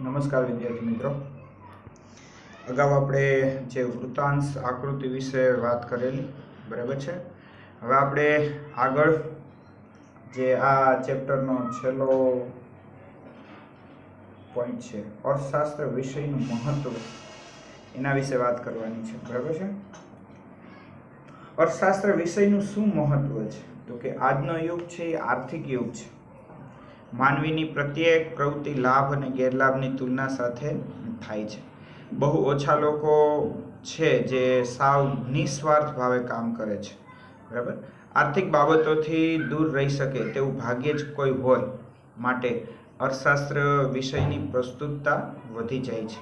નમસ્કાર વિદ્યાર્થી મિત્રો, અગાઉ આપણે જે વૃત્તાંશ આકૃતિ વિશે વાત કરેલી, બરાબર છે. હવે આપણે આગળ જે આ ચેપ્ટરનો છેલ્લો પોઈન્ટ છે, અર્થશાસ્ત્ર વિષયનું મહત્વ, એના વિશે વાત કરવાની છે, બરાબર છે. અર્થશાસ્ત્ર વિષયનું શું મહત્વ છે? તો કે આજનો યુગ છે એ આર્થિક યુગ છે. માનવીની પ્રત્યેક પ્રવૃત્તિ લાભ અને ગેરલાભની તુલના સાથે થાય છે. બહુ ઓછા લોકો છે જે સાવ નિસ્વાર્થ ભાવે કામ કરે છે, બરાબર. આર્થિક બાબતોથી દૂર રહી શકે તેવું ભાગ્યે જ કોઈ હોય. માટે અર્થશાસ્ત્ર વિષયની પ્રસ્તુતતા વધી જાય છે,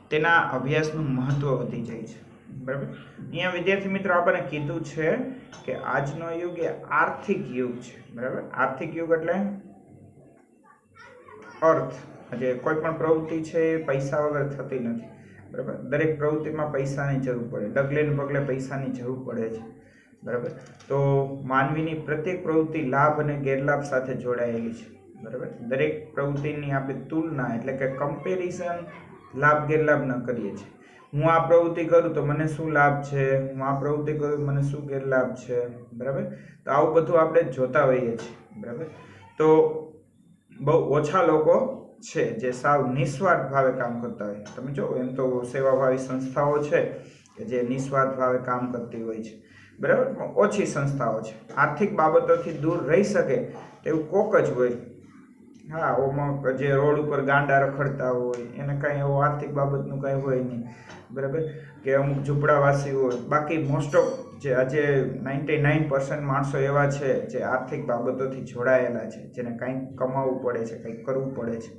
તેના અભ્યાસનું મહત્વ વધી જાય છે, બરાબર. અહીંયા વિદ્યાર્થી મિત્રો આપણને કીધું છે કે આજનો યુગ એ આર્થિક યુગ છે, બરાબર. આર્થિક યુગ એટલે અર્થ, જે કોઈ પણ પ્રવૃત્તિ છે એ પૈસા વગર થતી નથી, બરાબર. દરેક પ્રવૃત્તિમાં પૈસાની જરૂર પડે, ડગલે ને પગલે પૈસાની જરૂર પડે છે, બરાબર. તો માનવીની પ્રત્યેક પ્રવૃત્તિ લાભ અને ગેરલાભ સાથે જોડાયેલી છે, બરાબર. દરેક પ્રવૃત્તિની આપણે તુલના એટલે કે કમ્પેરિઝન લાભ ગેરલાભ ન કરીએ છીએ. હું આ પ્રવૃત્તિ કરું તો મને શું લાભ છે, હું આ પ્રવૃત્તિ કરું મને શું ગેરલાભ છે, બરાબર. તો આવું બધું આપણે જોતા હોઈએ છીએ, બરાબર. તો બહુ ઓછા લોકો છે જે સાવ નિસ્વાર્થ ભાવે કામ કરતા હોય. તમે જો એમ તો સેવાભાવી સંસ્થાઓ છે કે જે નિસ્વાર્થ ભાવે કામ કરતી હોય છે, બરાબર. ઓછી સંસ્થાઓ છે. આર્થિક બાબતોથી દૂર રહી શકે તેવું કોક જ હોય. હા, અમુક જે રોડ ઉપર ગાંડા રખડતા હોય એને કાંઈ એવું આર્થિક બાબતનું કાંઈ હોય નહીં, બરાબર. કે અમુક ઝૂંપડાવાસી હોય. બાકી મોસ્ટ ઓફ જે આજે 99% માણસો એવા છે જે આર્થિક બાબતોથી જોડાયેલા છે, જેને કંઈક કમાવવું પડે છે, કંઈક કરવું પડે છે,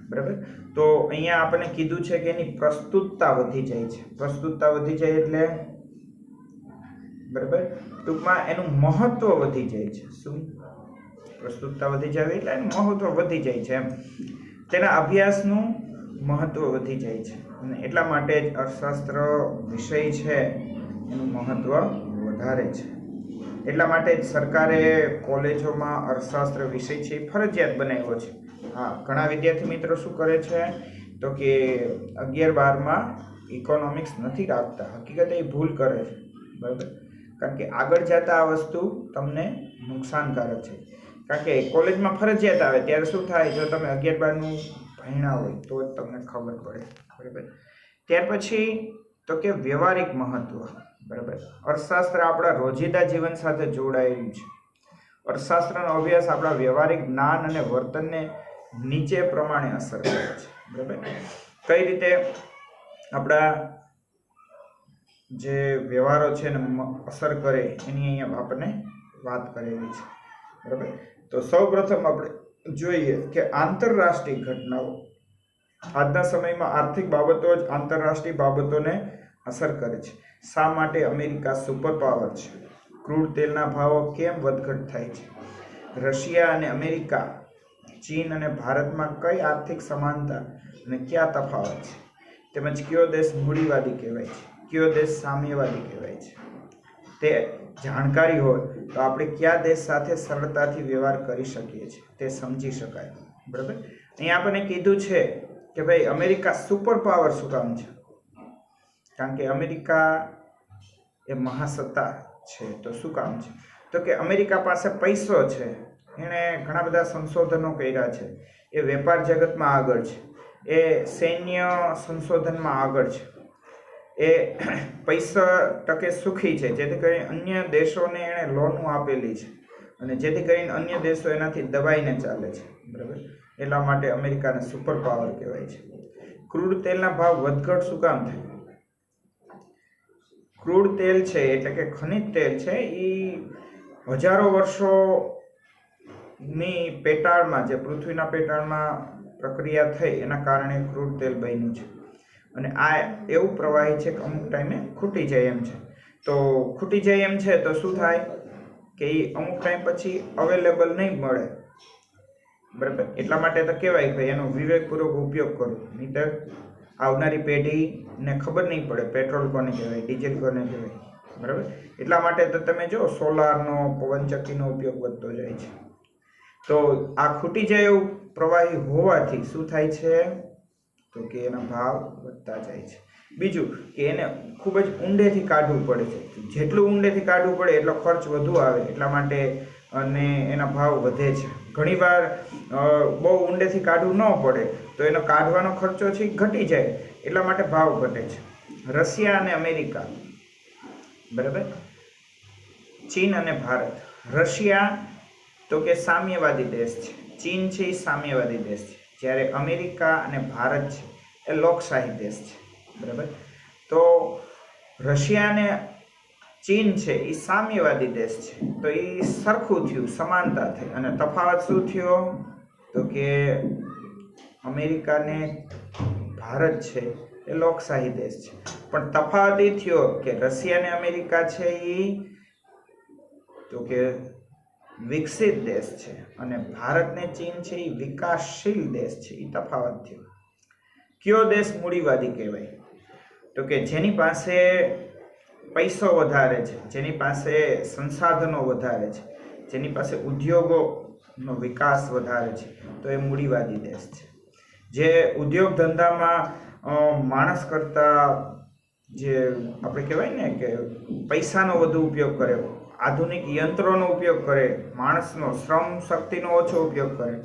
બરાબર. તો અહીંયા આપણને કીધું છે કે એની પ્રસ્તુતતા વધી જાય છે. પ્રસ્તુતતા વધી જાય એટલે, બરાબર, ટૂંકમાં એનું મહત્વ વધી જાય છે. શું? પ્રસ્તુતતા વધી જાય એટલે એનું મહત્વ વધી જાય છે, એમ. તેના અભ્યાસનું મહત્વ વધી જાય છે, અને એટલા માટે જ અર્થશાસ્ત્ર વિષય છે એનું મહત્વ વધારે છે. એટલા માટે જ સરકારે કોલેજોમાં અર્થશાસ્ત્ર વિષય છે એ ફરજિયાત બનાવ્યો છે. હા, ઘણા વિદ્યાર્થી મિત્રો શું કરે છે તો કે 11-12માં ઇકોનોમિક્સ નથી રાખતા. હકીકતે એ ભૂલ કરે છે, બરાબર. કારણ કે આગળ જતા આ વસ્તુ તમને નુકસાનકારક છે. કારણ કે કોલેજમાં ફરજિયાત આવે ત્યારે શું થાય, જો તમે 11-12નું ભણ્યા હોય તો જ તમને ખબર પડે, બરાબર. ત્યાર પછી તો કે વ્યવહારિક મહત્વ, બરાબર. અર્થશાસ્ત્ર આપણા રોજિંદા જીવન સાથે જોડાયેલું છે. અર્થશાસ્ત્રનો અભ્યાસ આપણા વ્યવહારિક જ્ઞાન અને વર્તનને નીચે પ્રમાણે અસર કરે છે, બરાબર. કઈ રીતે આપણા જે વ્યવહારો છે એને અસર કરે એની અહીંયા આપણને વાત કરેલી છે, બરાબર. તો સૌ પ્રથમ આપણે જોઈએ કે આંતરરાષ્ટ્રીય ઘટનાઓ. આજના સમયમાં આર્થિક બાબતો જ આંતરરાષ્ટ્રીય બાબતોને અસર કરે છે. શા માટે અમેરિકા સુપર પાવર છે? ક્રૂડ તેલના ભાવો કેમ વધઘટ થાય છે? રશિયા અને અમેરિકા, ચીન અને ભારતમાં કઈ આર્થિક સમાનતા અને કયા તફાવત છે? તેમજ કયો દેશ મૂડીવાદી કહેવાય છે, કયો દેશ સામ્યવાદી કહેવાય છે? તે જાણકારી હોય તો આપણે કયા દેશ સાથે સરળતાથી વ્યવહાર કરી શકીએ છીએ તે સમજી શકાય, બરાબર. અહીંયા આપણને કીધું છે કે ભાઈ અમેરિકા સુપર પાવર શું કામ છે? કારણ કે અમેરિકા એ મહાસત્તા છે. તો શું કામ છે? તો કે અમેરિકા પાસે પૈસો છે, એણે ઘણા બધા સંશોધનો કર્યા છે, એ વેપાર જગતમાં આગળ છે, એ સૈન્ય સંશોધનમાં આગળ છે, એ પૈસા ટકે સુખી છે, જેથી કરીને અન્ય દેશોને એણે લોનો આપેલી છે, અને જેથી કરીને અન્ય દેશો એનાથી દબાઈને ચાલે છે, બરાબર. એટલા માટે અમેરિકાને સુપર પાવર કહેવાય છે. ક્રૂડ તેલના ભાવ વધઘટ શું કામ થાય? ક્રૂડ તેલ છે એટલે કે ખનિજ તેલ છે એ હજારો વર્ષોની પેટાળમાં, જે પૃથ્વીના પેટાળમાં પ્રક્રિયા થઈ એના કારણે ક્રૂડ તેલ બન્યું છે. અને આ એવું પ્રવાહી છે કે અમુક ટાઈમે ખૂટી જાય એમ છે. તો ખૂટી જાય એમ છે તો શું થાય કે એ અમુક ટાઈમ પછી અવેલેબલ નહીં મળે, બરાબર. એટલા માટે તો કહેવાય ભાઈ એનો વિવેકપૂર્વક ઉપયોગ કરો, નહીંતર આવનારી પેઢીને ખબર નહીં પડે પેટ્રોલ કોને કહેવાય, ડીઝલ કોને કહેવાય, બરાબર. એટલા માટે તો તમે જો સોલારનો, પવનચક્કીનો ઉપયોગ વધતો જાય છે. તો આ ખૂટી જાય એવું પ્રવાહી હોવાથી શું થાય છે તો કે એના ભાવ વધતા જાય છે. બીજું કે એને ખૂબ જ ઊંડેથી કાઢવું પડે છે. જેટલું ઊંડેથી કાઢવું પડે એટલો ખર્ચ વધુ આવે, એટલા માટે અને એના ભાવ વધે છે. ઘણીવાર બહુ ઊંડેથી કાઢવું ન પડે તો એનો કાઢવાનો ખર્ચો છે ઘટી જાય, એટલા માટે ભાવ ઘટે છે. રશિયા અને અમેરિકા, બરાબર, ચીન અને ભારત. રશિયા તો કે સામ્યવાદી દેશ છે, ચીન છે એ સામ્યવાદી દેશ છે, જ્યારે અમેરિકા અને ભારત છે એ લોકશાહી દેશ છે, બરાબર. તો રશિયા અને ચીન છે એ સામ્યવાદી દેશ છે, તો એ સરખું થયું, સમાનતા થઈ. અને તફાવત શું થયો? તો કે અમેરિકા ને ભારત છે એ લોકશાહી દેશ છે, પણ તફાવત એ થયો કે રશિયા અને અમેરિકા છે એ તો કે વિકસિત દેશ છે અને ભારત ને ચીન છે એ વિકાસશીલ દેશ છે. એ તફાવત થયો. કયો દેશ મૂડીવાદી કહેવાય? તો કે જેની પાસે પૈસો વધારે છે, જેની પાસે સંસાધનો વધારે છે, જેની પાસે ઉદ્યોગોનો વિકાસ વધારે છે, તો એ મૂડીવાદી દેશ છે. જે ઉદ્યોગ ધંધામાં માણસ કરતા જે આપણે કહેવાય ને કે પૈસાનો વધુ ઉપયોગ કરે, આધુનિક યંત્રોનો ઉપયોગ કરે, માણસનો શ્રમ શક્તિનો ઓછો ઉપયોગ કરે,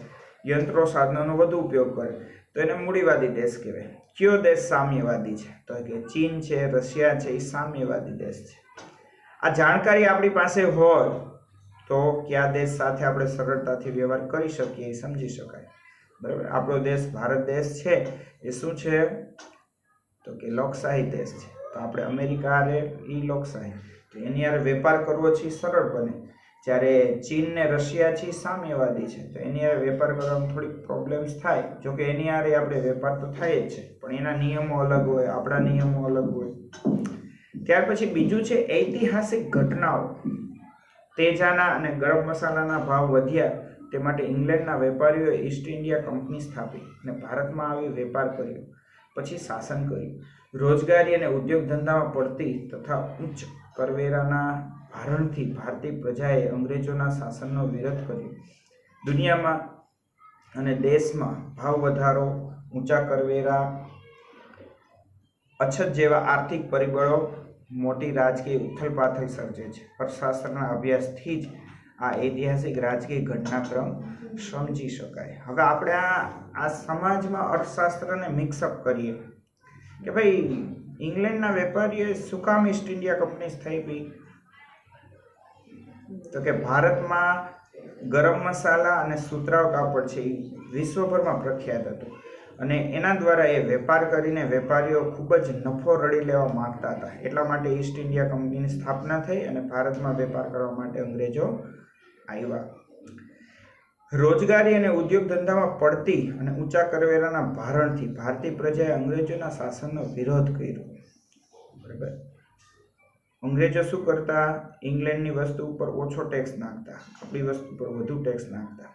યંત્રો સાધનોનો વધુ ઉપયોગ કરે, તો એને મૂડીવાદી દેશ કહેવાય. કયો દેશ સામ્યવાદી છે? તો કે ચીન છે, રશિયા છે, એ સામ્યવાદી દેશ છે. આ જાણકારી આપણી પાસે હોય તો કયા દેશ સાથે આપણે સરળતાથી વ્યવહાર કરી શકીએ એ સમજી શકાય, બરાબર. આપણો દેશ ભારત દેશ છે એ શું છે? તો કે લોકશાહી દેશ છે. તો આપણે અમેરિકા હારે એ લોકશાહી, તો એની હારે વેપાર કરવો છે સરળ બને. જ્યારે ચીન ને રશિયા છે સામ્યવાદી છે, તો એની હારે વેપાર કરવામાં થોડીક પ્રોબ્લેમ્સ થાય. જોકે એની હારે આપણે વેપાર તો થાય જ છે, પણ એના નિયમો અલગ હોય, આપણા નિયમો અલગ હોય. ત્યાર પછી બીજું છે ઐતિહાસિક ઘટનાઓ. તેજાના અને ગરમ મસાલાના ભાવ વધ્યા તે માટે ઇંગ્લેન્ડના વેપારીઓએ ઈસ્ટ ઇન્ડિયા કંપની સ્થાપી અને ભારતમાં આવી વેપાર કર્યો, પછી શાસન કર્યું. રોજગારી અને ઉદ્યોગ ધંધામાં પડતી તથા ઉચ્ચ કરવેરાના ભારણથી ભારતીય પ્રજાએ અંગ્રેજોના શાસનનો વિરોધ કર્યો. દુનિયામાં અને દેશમાં ભાવ વધારો, ઊંચા કરવેરા, અછત જેવા આર્થિક પરિબળો મોટી રાજકીય ઉથલપાથલ સર્જે છે. અર્થશાસ્ત્રના અભ્યાસથી જ આ ઐતિહાસિક રાજકીય ઘટનાક્રમ સમજી શકાય. હવે આપણે આ સમાજમાં અર્થશાસ્ત્રને મિક્સઅપ કરીએ કે ભાઈ ઇંગ્લેન્ડના વેપારીઓએ શું કામ ઈસ્ટ ઇન્ડિયા કંપની સ્થાપી? તો કે ભારતમાં ગરમ મસાલા અને સુતરાઉ કાપડ છે એ વિશ્વભરમાં પ્રખ્યાત હતું અને એના દ્વારા એ વેપાર કરીને વેપારીઓ ખૂબ જ નફો રળી લેવા માંગતા હતા. એટલા માટે ઈસ્ટ ઇન્ડિયા કંપનીની સ્થાપના થઈ અને ભારતમાં વેપાર કરવા માટે અંગ્રેજો આવ્યા. રોજગારી અને ઉદ્યોગ ધંધામાં પડતી અને ઊંચા કરવેરાના ભારણથી ભારતીય પ્રજાએ અંગ્રેજોના શાસનનો વિરોધ કર્યો, બરાબર. અંગ્રેજો શું કરતા? ઇંગ્લેન્ડની વસ્તુ ઉપર ઓછો ટેક્સ નાખતા, આપણી વસ્તુ પર વધુ ટેક્સ નાખતા,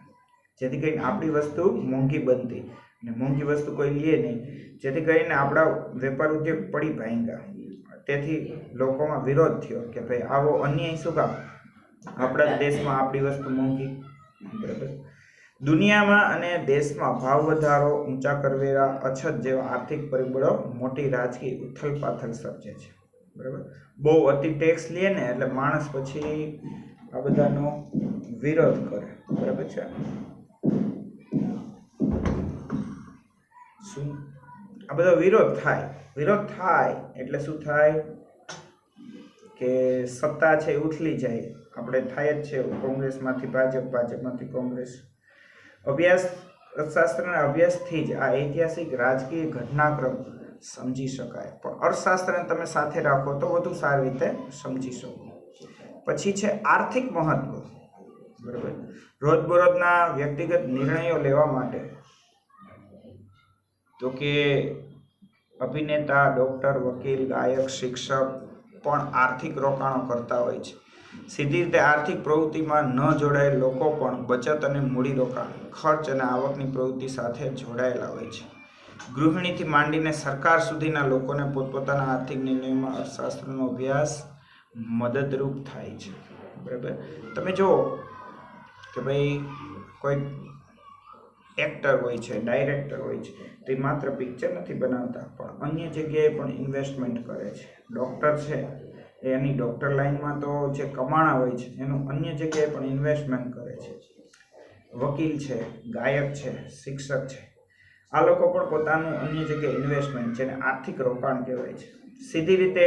જેથી કરીને આપણી વસ્તુ મોંઘી બનતી અને મોંઘી વસ્તુ કોઈ લે નહીં, જેથી કરીને આપણા વેપાર ઉદ્યોગ પડી ભાંગ્યા. તેથી લોકોમાં વિરોધ થયો કે ભાઈ આવો અન્યાય શું કામ? આપણા દેશમાં આપણી વસ્તુ મોંઘી, બરાબર. દુનિયામાં અને દેશમાં ભાવ વધારો, ઊંચા કરવેરા, અછત જેવા આર્થિક પરિબળો મોટી રાજકીય ઉથલપાથલ સર્જે છે, બરાબર. બહુ અતિ ટેક્સ લે ને એટલે માણસ પછી આ બધાનો વિરોધ કરે, બરાબર છે. શું આ બધો વિરોધ થાય એટલે શું થાય કે સત્તા છે ઉથલી જાય. આપણે થાય જ છે, કોંગ્રેસમાંથી ભાજપ, ભાજપમાંથી કોંગ્રેસ. અર્થશાસ્ત્રના અભ્યાસથી જ આ ઐતિહાસિક રાજકીય ઘટનાક્રમ સમજી શકાય. પણ અર્થશાસ્ત્રને તમે સાથે રાખો તો વધુ સારી રીતે સમજી શકો. પછી છે આર્થિક મહત્વ, બરાબર. રોજબરોજના વ્યક્તિગત નિર્ણયો લેવા માટે તો કે અભિનેતા, ડોક્ટર, વકીલ, ગાયક, શિક્ષક પણ આર્થિક રોકાણો કરતા હોય છે. સીધી રીતે આર્થિક પ્રવૃત્તિમાં ન જોડાયેલ લોકો પણ બચત અને મૂડીરોકાણ, ખર્ચ અને આવકની પ્રવૃત્તિ સાથે જોડાયેલા હોય છે. ગૃહિણીથી માંડીને સરકાર સુધીના લોકોને પોતપોતાના આર્થિક નિર્ણયોમાં અર્થશાસ્ત્રનો અભ્યાસ મદદરૂપ થાય છે, બરાબર. તમે જુઓ કે ભાઈ કોઈ એક્ટર હોય છે, ડાયરેક્ટર હોય છે, તે માત્ર પિક્ચર નથી બનાવતા પણ અન્ય જગ્યાએ પણ ઇન્વેસ્ટમેન્ટ કરે છે. ડૉક્ટર છે એની ડૉક્ટર લાઇનમાં તો જે કમાણા હોય છે એનું અન્ય જગ્યાએ પણ ઇન્વેસ્ટમેન્ટ કરે છે. વકીલ છે, ગાયક છે, શિક્ષક છે, આ લોકો પણ પોતાનું અન્ય જગ્યાએ ઇન્વેસ્ટમેન્ટ, જેને આર્થિક રોકાણ કહેવાય છે. સીધી રીતે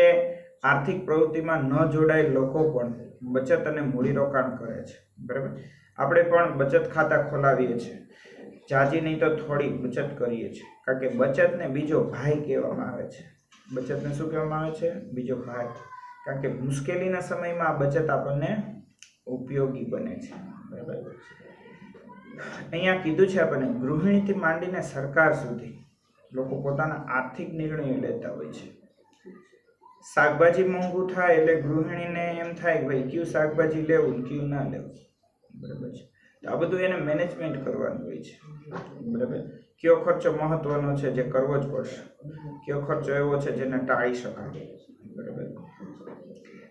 આર્થિક પ્રવૃત્તિમાં ન જોડાયેલ લોકો પણ બચત અને મૂડીરોકાણ કરે છે. બરાબર, આપણે પણ બચત ખાતા ખોલાવીએ છીએ, જાજી નહીં તો થોડી બચત કરીએ છીએ, કારણ કે બચતને બીજો ભાઈ કહેવામાં આવે છે. બચતને શું કહેવામાં આવે છે? બીજો ભાઈ. કારણ કે મુશ્કેલીના સમયમાં આ બચત આપણને ઉપયોગી બને છે. બરાબર, અહીંયા કીધું છે આપણને ગૃહિણીથી માંડીને સરકાર સુધી લોકો પોતાના આર્થિક નિર્ણયો લેતા હોય છે. શાકભાજી મોંઘું થાય એટલે ગૃહિણીને એમ થાય કે ભાઈ કયું શાકભાજી લેવું કયું ના લેવું. બરાબર છે, તો આ બધું એને મેનેજમેન્ટ કરવાનું હોય છે. બરાબર, કયો ખર્ચો મહત્વનો છે જે કરવો જ પડશે, કયો ખર્ચો એવો છે જેને ટાળી શકાય. બરાબર,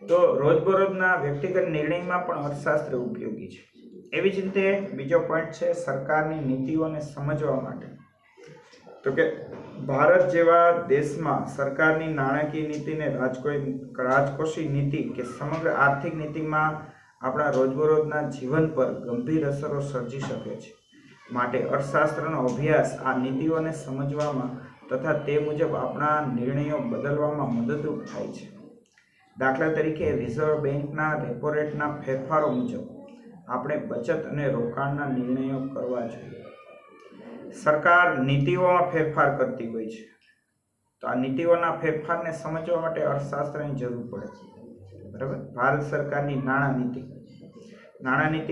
તો રોજબરોજના વ્યક્તિગત નિર્ણયમાં પણ અર્થશાસ્ત્ર ઉપયોગી છે. એવી જ રીતે બીજો પોઈન્ટ છે સરકારની નીતિઓને સમજવા માટે. તો કે ભારત જેવા દેશમાં સરકારની નાણાકીય નીતિને રાજકોષી નીતિ કે સમગ્ર આર્થિક નીતિમાં આપણા રોજબરોજના જીવન પર ગંભીર અસરો સર્જી શકે છે. માટે અર્થશાસ્ત્રનો અભ્યાસ આ નીતિઓને સમજવામાં તથા તે મુજબ આપણા નિર્ણયો બદલવામાં મદદરૂપ થાય છે. દાખલા તરીકે રિઝર્વ બેંકના રેપો રેટના ફેરફારો મુજબ આપણે બચત અને રોકાણના નિર્ણયો કરવા જોઈએ. સરકાર નીતિઓમાં ફેરફાર કરતી હોય છે, તો આ નીતિઓના ફેરફારને સમજવા માટે અર્થશાસ્ત્રની જરૂર પડે છે. બરાબર, ભારત સરકારની નાણાં નીતિ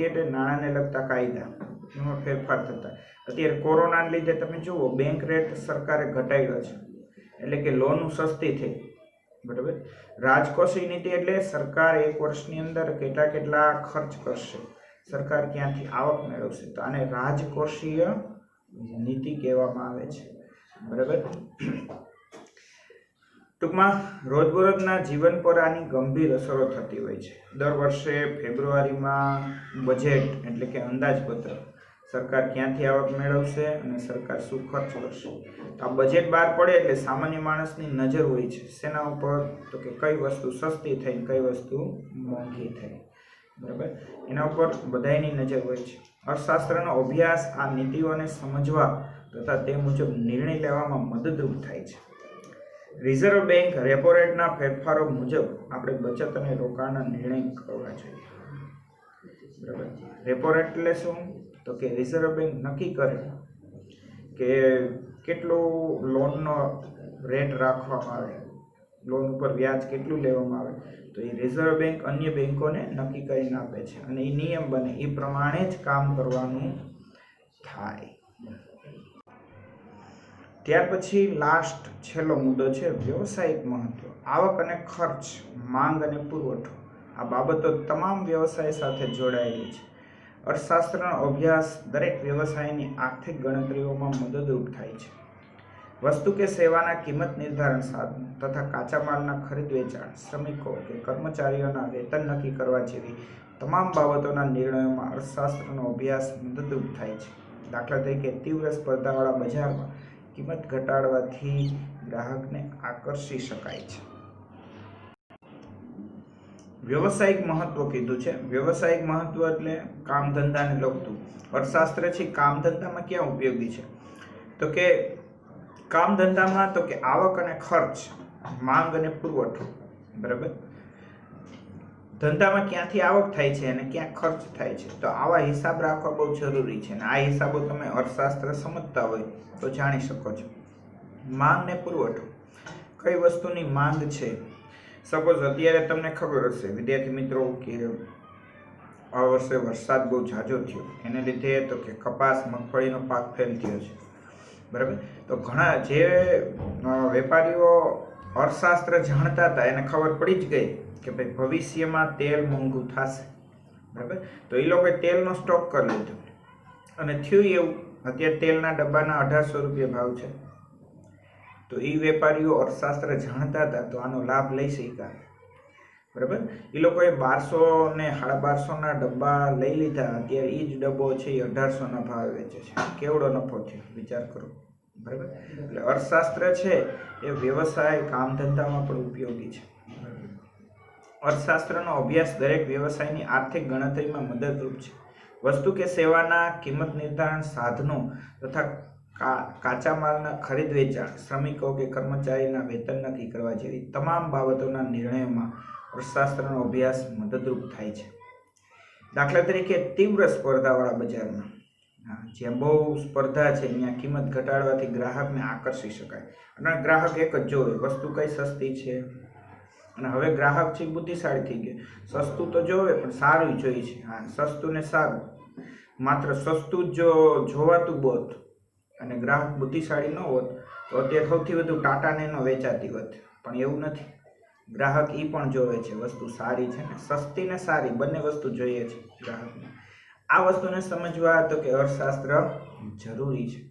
એટલે નાણાંને લગતા કાયદા, એમાં ફેરફાર થતા. અત્યારે કોરોનાને લીધે તમે જુઓ બેંક રેટ સરકારે ઘટાડ્યો છે, એટલે કે લોન સસ્તી થઈ. બરાબર, રાજકોષી નીતિ એટલે સરકાર એક વર્ષની અંદર કેટલા ખર્ચ કરશે, સરકાર ક્યાંથી આવક મેળવશે, તો આને રાજકોષીય નીતિ કહેવામાં આવે છે. બરાબર, ટૂંકમાં રોજબરોજના જીવન પર આની ગંભીર અસરો થતી હોય છે. દર વર્ષે ફેબ્રુઆરીમાં બજેટ એટલે કે અંદાજપત્ર, સરકાર ક્યાંથી આવક મેળવશે અને સરકાર શું ખર્ચ કરશે. તો આ બજેટ બહાર પડે એટલે સામાન્ય માણસની નજર હોય છે શેના ઉપર? તો કે કઈ વસ્તુ સસ્તી થઈ, કઈ વસ્તુ મોંઘી થઈ. બરાબર, એના ઉપર બધાની નજર હોય છે. અર્થશાસ્ત્રનો અભ્યાસ આ નીતિઓને સમજવા તથા તે મુજબ નિર્ણય લેવામાં મદદરૂપ થાય છે. રિઝર્વ બેંક રેપો રેટના ફેરફારો મુજબ આપણે બચત અને રોકાણના નિર્ણય કરવા જોઈએ. બરાબર, રેપો રેટ એટલે શું? તો કે રિઝર્વ બેંક નક્કી કરે કે કેટલું લોનનો રેટ રાખવામાં આવે, લોન ઉપર વ્યાજ કેટલું લેવામાં આવે, તો એ રિઝર્વ બેંક અન્ય બેંકોને નક્કી કરીને આપે છે અને એ નિયમ બને એ પ્રમાણે જ કામ કરવાનું થાય. ત્યાર પછી છેલ્લો મુદ્દો છે વ્યવસાયિક મહત્વ. આવક અને ખર્ચ, માંગ અને પુરવઠો, આ બાબતો તમામ વ્યવસાય સાથે જોડાયેલી છે. અર્થશાસ્ત્રનો અભ્યાસ દરેક વ્યવસાયની આર્થિક ગણતરીઓમાં મદદરૂપ થાય છે. વસ્તુ કે સેવાના કિંમત નિર્ધારણ સાધન તથા કાચા માલના ખરીદ વેચાણ, શ્રમિકો કે કર્મચારીઓના વેતન નક્કી કરવા જેવી તમામ બાબતોના નિર્ણયોમાં અર્થશાસ્ત્રનો અભ્યાસ મદદરૂપ થાય છે. દાખલા તરીકે તીવ્ર સ્પર્ધાવાળા બજારમાં કિંમત ઘટાડવાથી ગ્રાહકને આકર્ષી શકાય છે. વ્યવસાયિક મહત્વ કીધું છે. વ્યવસાયિક મહત્વ એટલે કામ ધંધાને લગતું. અર્થશાસ્ત્ર છે કામ ધંધામાં ક્યાં ઉપયોગી છે? તો કે કામ ધંધામાં તો કે આવક અને ખર્ચ, માંગ અને પુરવઠો. બરાબર, ધંધામાં ક્યાંથી આવક થાય છે અને ક્યાં ખર્ચ થાય છે, તો આવા હિસાબ રાખવા બહુ જરૂરી છે અને આ હિસાબો તમે અર્થશાસ્ત્ર સમજતા હોય તો જાણી શકો છો. માંગ ને પુરવઠો, કઈ વસ્તુની માંગ છે? સપોઝ અત્યારે તમને ખબર હશે વિદ્યાર્થી મિત્રો કે આ વર્ષે વરસાદ બહુ ઝાઝો થયો, એને લીધે તો કે કપાસ, મગફળીનો પાક ફેલ થયો છે. બરાબર, તો ઘણા જે વેપારીઓ અર્થશાસ્ત્ર જાણતા હતા એને ખબર પડી જ ગઈ કે ભાઈ ભવિષ્યમાં તેલ મોંઘું થશે. બરાબર, તો એ લોકોએ તેલનો સ્ટોક કરી લીધો અને થયું એવું અત્યારે તેલના ડબ્બાના 1800 રૂપિયા ભાવ છે. તો એ વેપારીઓ અર્થશાસ્ત્ર જાણતા હતા તો આનો લાભ લઈ શક્યા. બરાબર. એ લોકોએ 1200 ને 1250 ડબ્બા લઈ લીધા, અત્યારે એ જ ડબ્બો છે એ 1800 ભાવે વેચે છે. કેવડો નફો થયો વિચાર કરો. બરાબર. એટલે અર્થશાસ્ત્ર છે એ વ્યવસાય કામ ધંધામાં પણ ઉપયોગી છે. અર્થશાસ્ત્રનો અભ્યાસ દરેક વ્યવસાયની આર્થિક ગણતરીમાં મદદરૂપ છે. વસ્તુ કે સેવાના કિંમત નિર્ધારણ સાધનો તથા કાચા માલના ખરીદ વેચાણ, શ્રમિકો કે કર્મચારીના વેતન નક્કી કરવા જેવી તમામ બાબતોના નિર્ણયોમાં અર્થશાસ્ત્રનો અભ્યાસ મદદરૂપ થાય છે. દાખલા તરીકે તીવ્ર સ્પર્ધાવાળા બજારમાં જ્યાં બહુ સ્પર્ધા છે અહીંયા કિંમત ઘટાડવાથી ગ્રાહકને આકર્ષી શકાય. અને ગ્રાહક એક જ જોવે વસ્તુ કઈ સસ્તી છે. અને હવે ગ્રાહક છે બુદ્ધિશાળી થઈ ગયો, સસ્તું તો જોવે પણ સારું જોઈએ છે. હા, સસ્તું ને સારું. માત્ર સસ્તું જો જોવાતું બોત અને ગ્રાહક બુદ્ધિશાળી ન હોત તો અત્યારે સૌથી વધુ ટાટાને ન વેચાતી હોત. પણ એવું નથી. ગ્રાહક એ પણ જોવે છે વસ્તુ સારી છે ને, સસ્તી ને સારી બંને વસ્તુ જોઈએ છે ગ્રાહકને. આ વસ્તુને સમજવા તો કે અર્થશાસ્ત્ર જરૂરી છે.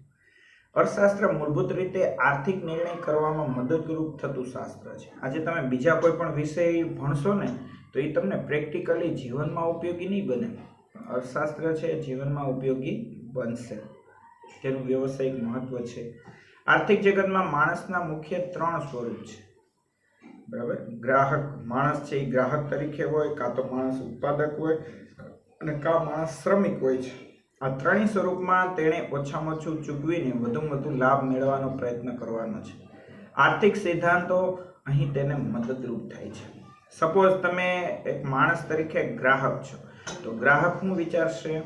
અર્થશાસ્ત્ર મૂળભૂત રીતે આર્થિક નિર્ણય કરવામાં મદદરૂપ થતું શાસ્ત્ર છે. આજે તમે બીજા કોઈ પણ વિષય ભણશો ને તો એ તમને પ્રેક્ટિકલી જીવનમાં ઉપયોગી નહીં બને. અર્થશાસ્ત્ર છે જીવનમાં ઉપયોગી બનશે. તેનું વ્યવસાયિક મહત્વ છે. આર્થિક જગતમાં માણસના મુખ્ય 3 સ્વરૂપ છે. બરાબર. ગ્રાહક માણસ છે એ ગ્રાહક તરીકે હોય, કાં તો માણસ ઉત્પાદક હોય અને કાં માણસ શ્રમિક હોય છે. આ ત્રણેય સ્વરૂપમાં તેણે ઓછામાં ઓછું ચૂકવીને વધુમાં વધુ લાભ મેળવવાનો પ્રયત્ન કરવાનો છે. આર્થિક સિદ્ધાંતો અહીં તેને મદદરૂપ થાય છે. સપોઝ તમે એક માણસ તરીકે ગ્રાહક છો તો ગ્રાહક શું વિચારશે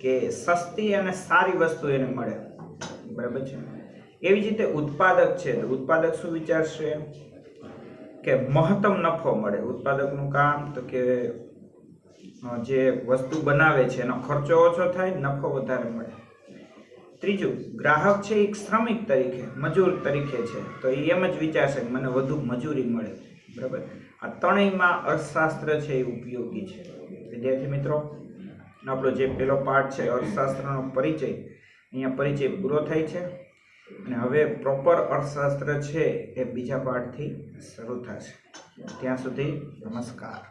કે સસ્તી અને સારી વસ્તુ એને મળે. બરાબર છે. એવી જ રીતે ઉત્પાદક છે તો ઉત્પાદક શું વિચારશે કે મહત્તમ નફો મળે. ઉત્પાદકનું કામ તો કે જે વસ્તુ બનાવે છે એનો ખર્ચો ઓછો થાય, નફો વધારે મળે. ત્રીજું, ગ્રાહક છે એક શ્રમિક તરીકે મજૂર તરીકે છે તો એ એમ જ વિચારશે કે મને વધુ મજૂરી મળે. બરાબર. આ ત્રણેયમાં અર્થશાસ્ત્ર છે એ ઉપયોગી છે. વિદ્યાર્થી મિત્રો, આપણો જે પહેલો પાઠ છે અર્થશાસ્ત્રનો પરિચય, અહીંયા પરિચય પૂરો થાય છે. અને હવે પ્રોપર અર્થશાસ્ત્ર છે એ બીજા પાઠથી શરૂ થશે. ત્યાં સુધી નમસ્કાર.